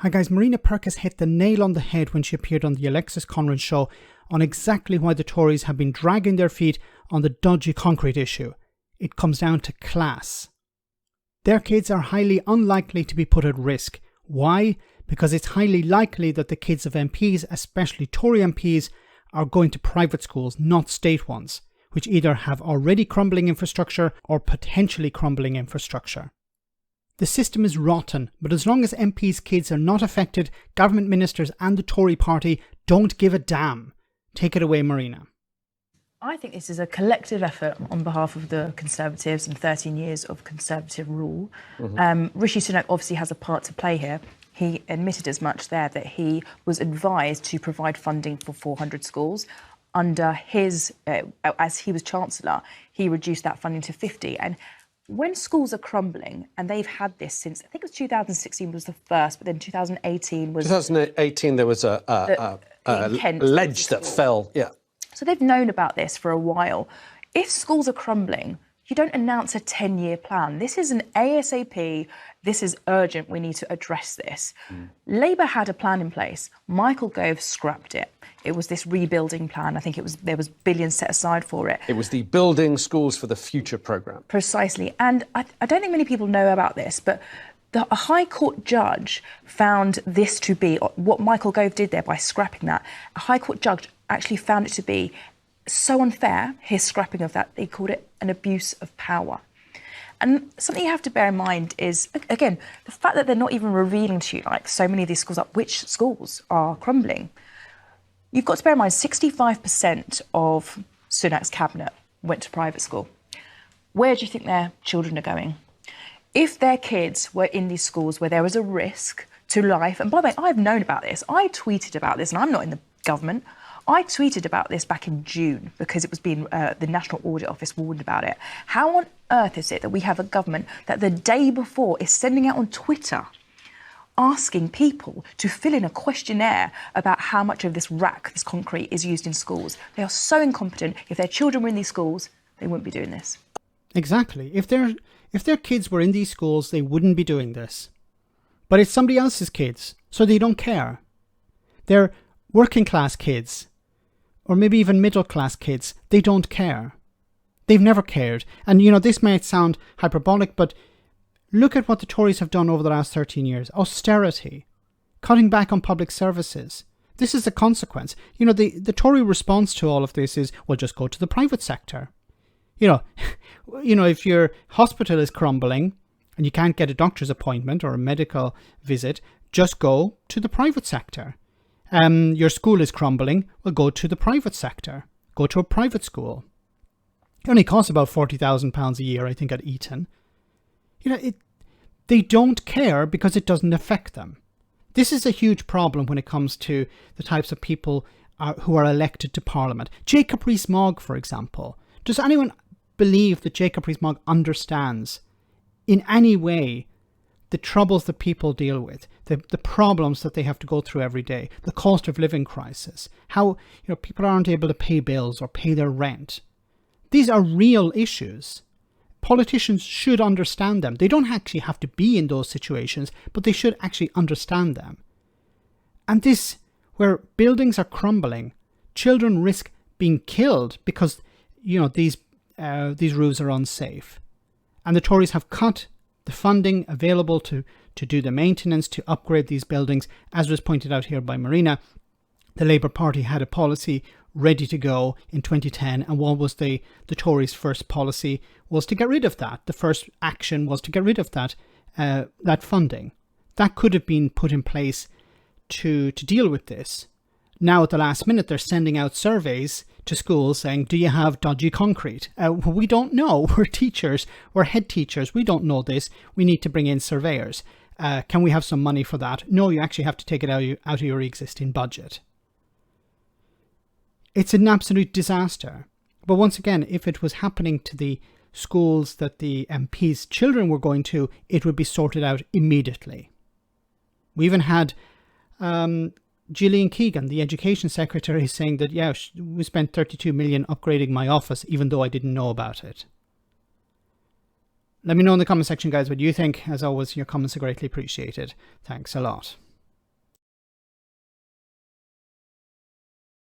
Hi guys, Marina Purkiss hit the nail on the head when she appeared on the Alexis Conran show on exactly why the Tories have been dragging their feet on the dodgy concrete issue. It comes down to class. Their kids are highly unlikely to be put at risk. Why? Because it's highly likely that the kids of MPs, especially Tory MPs, are going to private schools, not state ones, which either have already crumbling infrastructure or potentially crumbling infrastructure. The system is rotten, but as long as MPs' kids are not affected, government ministers and the Tory party don't give a damn. Take it away, Marina. I think this is a collective effort on behalf of the Conservatives and 13 years of Conservative rule. Rishi Suank obviously has a part to play here. He admitted as much there that he was advised to provide funding for 400 schools. Under his, as he was Chancellor, he reduced that funding to 50. And when schools are crumbling, and they've had this since, I think it was 2016 was the first, but then 2018 was... 2018 there was a ledge that fell, yeah. So they've known about this for a while. If schools are crumbling, you don't announce a 10-year plan. This is an ASAP, this is urgent, we need to address this. Labour had a plan in place. Michael Gove scrapped it. It was this rebuilding plan. I think there was billions set aside for it. It was the Building Schools for the Future programme. Precisely. And I don't think many people know about this, but a High Court judge found this to be, what Michael Gove did there by scrapping that, a High Court judge actually found it to be so unfair, his scrapping of that, they called it an abuse of power. And something you have to bear in mind is, again, the fact that they're not even revealing to you, like so many of these schools, which schools are crumbling. You've got to bear in mind 65% of Sunak's cabinet went to private school. Where do you think their children are going? If their kids were in these schools where there was a risk to life, and by the way, I've known about this, I tweeted about this, and I'm not in the government, I tweeted about this back in June because it was being, the National Audit Office warned about it. How on earth is it that we have a government that the day before is sending out on Twitter asking people to fill in a questionnaire about how much of this rack, this concrete, is used in schools? They are so incompetent. If their children were in these schools, they wouldn't be doing this. Exactly. If their kids were in these schools, they wouldn't be doing this. But it's somebody else's kids, so they don't care. They're working class kids, or maybe even middle class kids. They don't care. They've never cared. And, you know, this might sound hyperbolic, but look at what the Tories have done over the last 13 years. Austerity, cutting back on public services. This is the consequence. You know, the Tory response to all of this is, well, just go to the private sector. You know, if your hospital is crumbling and you can't get a doctor's appointment or a medical visit, just go to the private sector. Your school is crumbling, well, go to the private sector. Go to a private school. It only costs about £40,000 a year, I think, at Eton. You know, they don't care because it doesn't affect them. This is a huge problem when it comes to the types of people who are elected to Parliament. Jacob Rees-Mogg, for example. Does anyone believe that Jacob Rees-Mogg understands in any way the troubles that people deal with, the problems that they have to go through every day, the cost of living crisis, how, you know, people aren't able to pay bills or pay their rent? These are real issues. Politicians should understand them. They don't actually have to be in those situations, but they should actually understand them. And this, where buildings are crumbling, children risk being killed because, you know, these roofs are unsafe. And the Tories have cut the funding available to do the maintenance, to upgrade these buildings. As was pointed out here by Marina, the Labour Party had a policy ready to go in 2010, and what was the Tories' first policy was to get rid of that. The first action was to get rid of that funding. That could have been put in place to deal with this. Now at the last minute they're sending out surveys to schools saying, do you have dodgy concrete? We don't know. We're teachers, we're head teachers, we don't know this. We need to bring in surveyors. Can we have some money for that? No, you actually have to take it out of your existing budget. It's an absolute disaster. But once again, if it was happening to the schools that the MP's children were going to, it would be sorted out immediately. We even had Gillian Keegan, the Education Secretary, saying that, yeah, we spent 32 million upgrading my office, even though I didn't know about it. Let me know in the comment section, guys, what you think. As always, your comments are greatly appreciated. Thanks a lot.